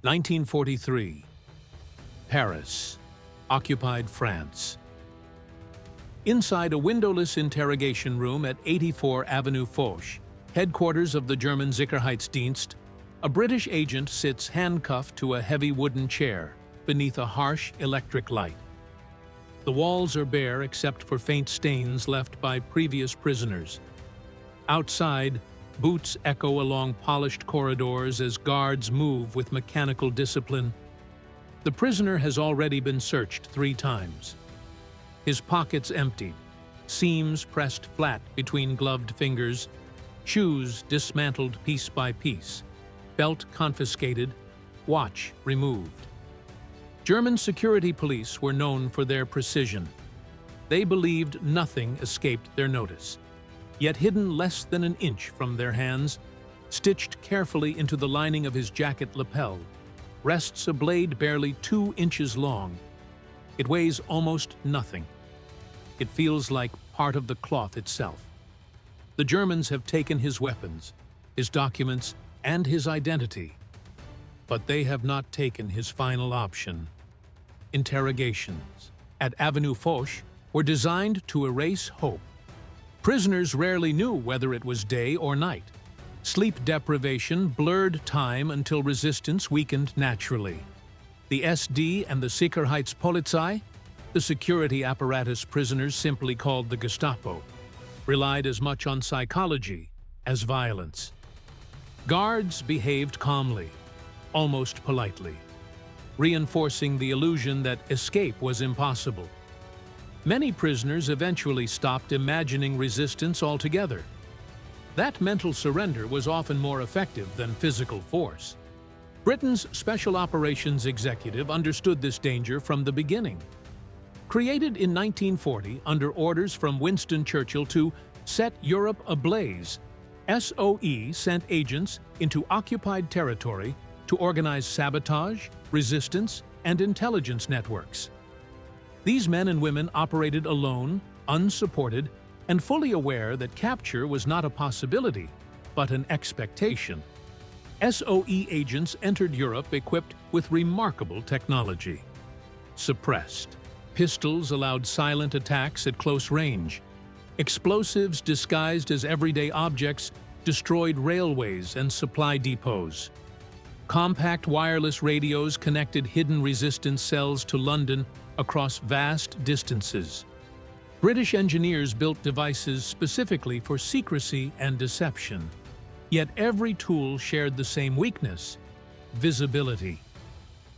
1943. Paris, occupied France. Inside a windowless interrogation room at 84 Avenue Foch, headquarters of the German Sicherheitsdienst, a British agent sits handcuffed to a heavy wooden chair beneath a harsh electric light. The walls are bare except for faint stains left by previous prisoners. Outside, boots echo along polished corridors as guards move with mechanical discipline. The prisoner has already been searched 3 times. His pockets emptied, seams pressed flat between gloved fingers, shoes dismantled piece by piece, belt confiscated, watch removed. German security police were known for their precision. They believed nothing escaped their notice. Yet hidden less than an inch from their hands, stitched carefully into the lining of his jacket lapel, rests a blade barely 2 inches long. It weighs almost nothing. It feels like part of the cloth itself. The Germans have taken his weapons, his documents, and his identity. But they have not taken his final option. Interrogations at Avenue Foch were designed to erase hope. Prisoners rarely knew whether it was day or night. Sleep deprivation blurred time until resistance weakened naturally. The SD and the Sicherheitspolizei, the security apparatus prisoners simply called the Gestapo, relied as much on psychology as violence. Guards behaved calmly, almost politely, reinforcing the illusion that escape was impossible. Many prisoners eventually stopped imagining resistance altogether. That mental surrender was often more effective than physical force. Britain's Special Operations Executive understood this danger from the beginning. Created in 1940 under orders from Winston Churchill to set Europe ablaze, SOE sent agents into occupied territory to organize sabotage, resistance, and intelligence networks. These men and women operated alone, unsupported, and fully aware that capture was not a possibility, but an expectation. SOE agents entered Europe equipped with remarkable technology. Suppressed. Pistols allowed silent attacks at close range. Explosives disguised as everyday objects destroyed railways and supply depots. Compact wireless radios connected hidden resistance cells to London across vast distances. British engineers built devices specifically for secrecy and deception. Yet every tool shared the same weakness: visibility.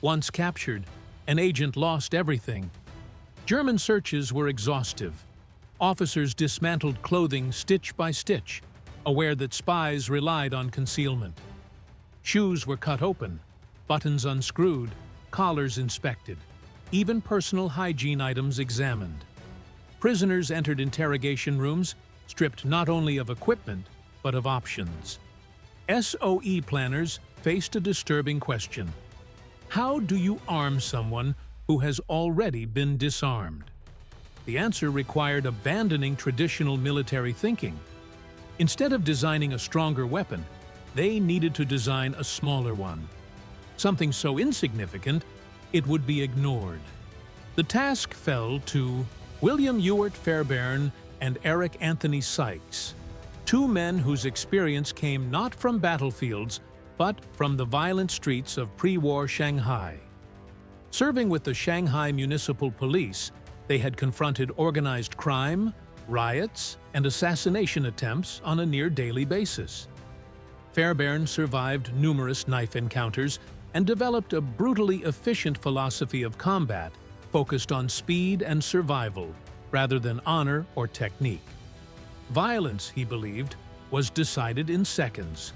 Once captured, an agent lost everything. German searches were exhaustive. Officers dismantled clothing stitch by stitch, aware that spies relied on concealment. Shoes were cut open, buttons unscrewed, collars inspected, even personal hygiene items examined. Prisoners entered interrogation rooms stripped not only of equipment, but of options. SOE planners faced a disturbing question. How do you arm someone who has already been disarmed? The answer required abandoning traditional military thinking. Instead of designing a stronger weapon, they needed to design a smaller one. Something so insignificant, it would be ignored. The task fell to William Ewart Fairbairn and Eric Anthony Sykes, 2 men whose experience came not from battlefields, but from the violent streets of pre-war Shanghai. Serving with the Shanghai Municipal Police, they had confronted organized crime, riots, and assassination attempts on a near-daily basis. Fairbairn survived numerous knife encounters and developed a brutally efficient philosophy of combat focused on speed and survival rather than honor or technique. Violence, he believed, was decided in seconds.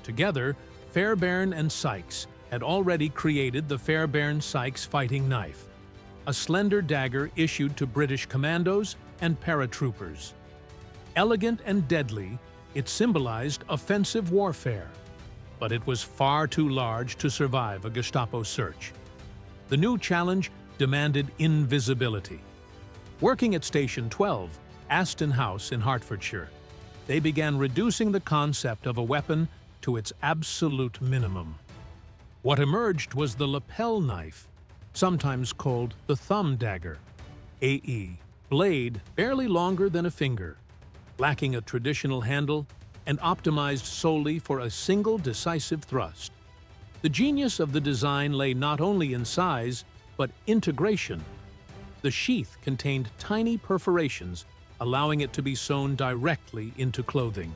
Together, Fairbairn and Sykes had already created the Fairbairn-Sykes fighting knife, a slender dagger issued to British commandos and paratroopers. Elegant and deadly, it symbolized offensive warfare, but it was far too large to survive a Gestapo search. The new challenge demanded invisibility. Working at Station 12, Aston House in Hertfordshire, they began reducing the concept of a weapon to its absolute minimum. What emerged was the lapel knife, sometimes called the thumb dagger, AE, blade barely longer than a finger, lacking a traditional handle and optimized solely for a single decisive thrust. The genius of the design lay not only in size, but integration. The sheath contained tiny perforations, allowing it to be sewn directly into clothing.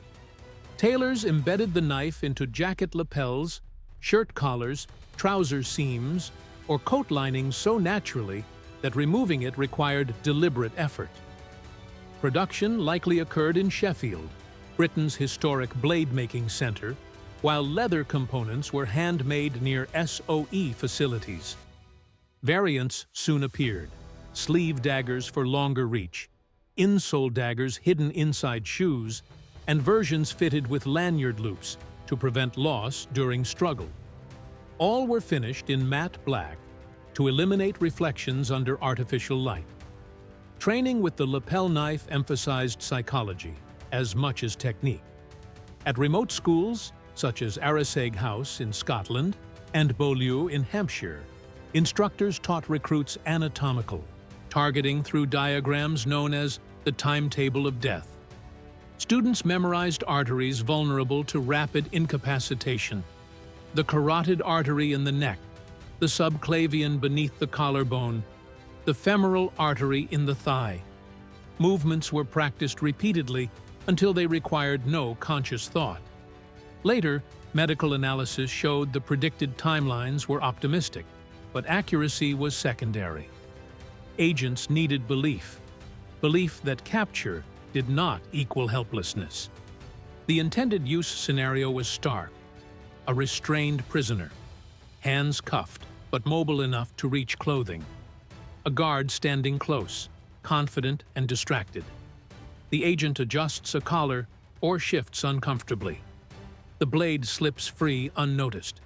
Tailors embedded the knife into jacket lapels, shirt collars, trouser seams, or coat linings so naturally that removing it required deliberate effort. Production likely occurred in Sheffield, Britain's historic blade-making center, while leather components were handmade near SOE facilities. Variants soon appeared: sleeve daggers for longer reach, insole daggers hidden inside shoes, and versions fitted with lanyard loops to prevent loss during struggle. All were finished in matte black to eliminate reflections under artificial light. Training with the lapel knife emphasized psychology as much as technique. At remote schools, such as Arisaig House in Scotland and Beaulieu in Hampshire, instructors taught recruits anatomical, targeting through diagrams known as the timetable of death. Students memorized arteries vulnerable to rapid incapacitation: the carotid artery in the neck, the subclavian beneath the collarbone, the femoral artery in the thigh. Movements were practiced repeatedly until they required no conscious thought. Later, medical analysis showed the predicted timelines were optimistic, but accuracy was secondary. Agents needed belief that capture did not equal helplessness. The intended use scenario was stark: a restrained prisoner, hands cuffed but mobile enough to reach clothing, a guard standing close, confident and distracted. The agent adjusts a collar or shifts uncomfortably. The blade slips free unnoticed.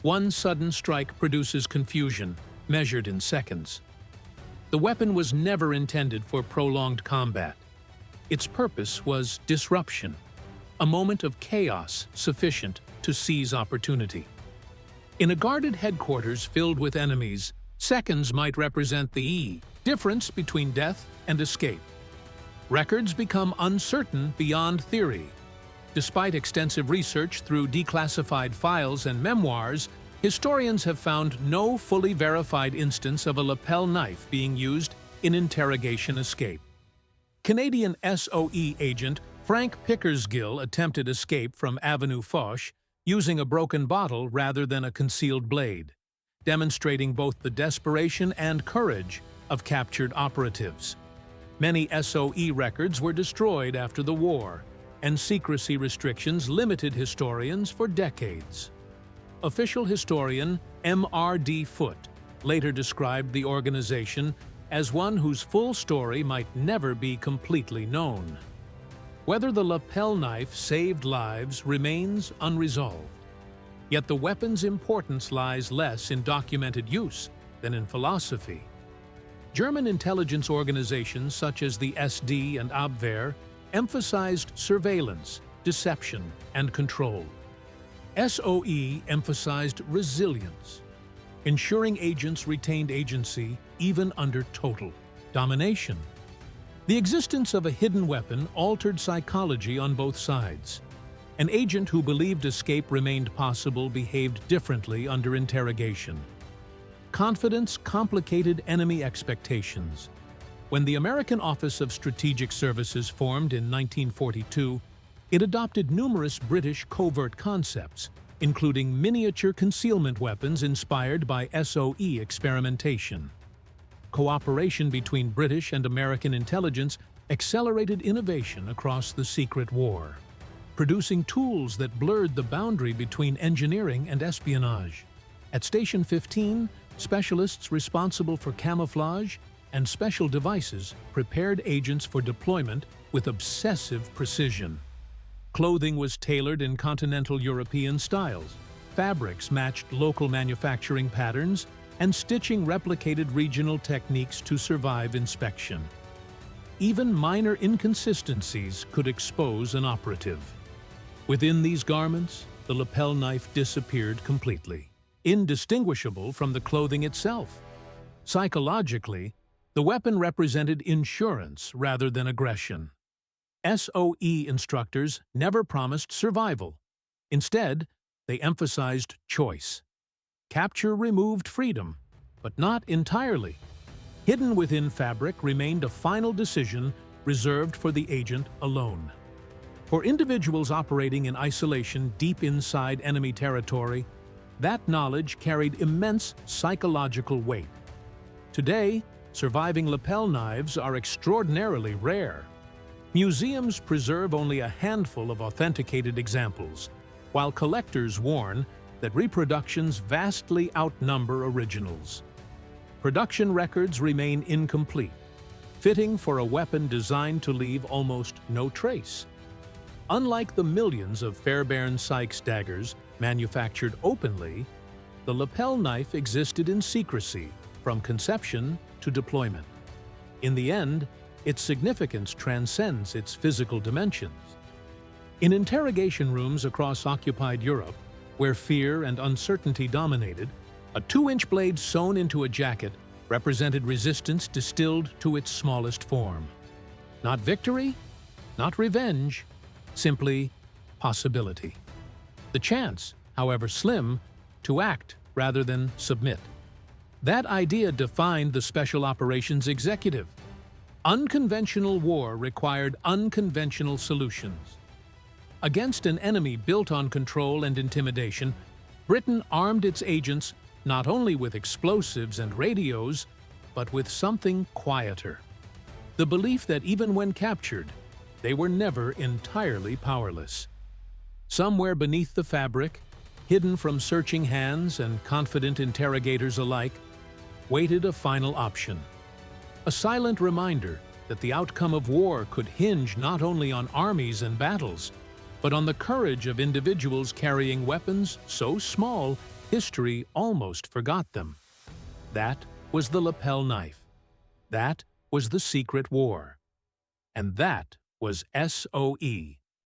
One sudden strike produces confusion, measured in seconds. The weapon was never intended for prolonged combat. Its purpose was disruption, a moment of chaos sufficient to seize opportunity. In a guarded headquarters filled with enemies, seconds might represent the difference between death and escape. Records become uncertain beyond theory. Despite extensive research through declassified files and memoirs, historians have found no fully verified instance of a lapel knife being used in interrogation escape. Canadian SOE agent Frank Pickersgill attempted escape from Avenue Foch using a broken bottle rather than a concealed blade, demonstrating both the desperation and courage of captured operatives. Many SOE records were destroyed after the war, and secrecy restrictions limited historians for decades. Official historian M.R.D. Foote later described the organization as one whose full story might never be completely known. Whether the lapel knife saved lives remains unresolved. Yet the weapon's importance lies less in documented use than in philosophy. German intelligence organizations such as the SD and Abwehr emphasized surveillance, deception, and control. SOE emphasized resilience, ensuring agents retained agency even under total domination. The existence of a hidden weapon altered psychology on both sides. An agent who believed escape remained possible behaved differently under interrogation. Confidence complicated enemy expectations. When the American Office of Strategic Services formed in 1942, it adopted numerous British covert concepts, including miniature concealment weapons inspired by SOE experimentation. Cooperation between British and American intelligence accelerated innovation across the secret war, producing tools that blurred the boundary between engineering and espionage. At Station 15, specialists responsible for camouflage and special devices prepared agents for deployment with obsessive precision. Clothing was tailored in continental European styles, fabrics matched local manufacturing patterns, and stitching replicated regional techniques to survive inspection. Even minor inconsistencies could expose an operative. Within these garments, the lapel knife disappeared completely. indistinguishable from the clothing itself. Psychologically, the weapon represented insurance rather than aggression. SOE instructors never promised survival. Instead, they emphasized choice. Capture removed freedom, but not entirely. Hidden within fabric remained a final decision reserved for the agent alone. For individuals operating in isolation deep inside enemy territory, that knowledge carried immense psychological weight. Today, surviving lapel knives are extraordinarily rare. Museums preserve only a handful of authenticated examples, while collectors warn that reproductions vastly outnumber originals. Production records remain incomplete, fitting for a weapon designed to leave almost no trace. Unlike the millions of Fairbairn Sykes daggers manufactured openly, the lapel knife existed in secrecy from conception to deployment. In the end, its significance transcends its physical dimensions. In interrogation rooms across occupied Europe, where fear and uncertainty dominated, a 2-inch blade sewn into a jacket represented resistance distilled to its smallest form. Not victory, not revenge, simply possibility. The chance, however slim, to act rather than submit. That idea defined the Special Operations Executive. Unconventional war required unconventional solutions. Against an enemy built on control and intimidation, Britain armed its agents not only with explosives and radios, but with something quieter. The belief that even when captured, they were never entirely powerless. Somewhere beneath the fabric, hidden from searching hands and confident interrogators alike, waited a final option. A silent reminder that the outcome of war could hinge not only on armies and battles, but on the courage of individuals carrying weapons so small history almost forgot them. That was the lapel knife. That was the secret war. And that was SOE.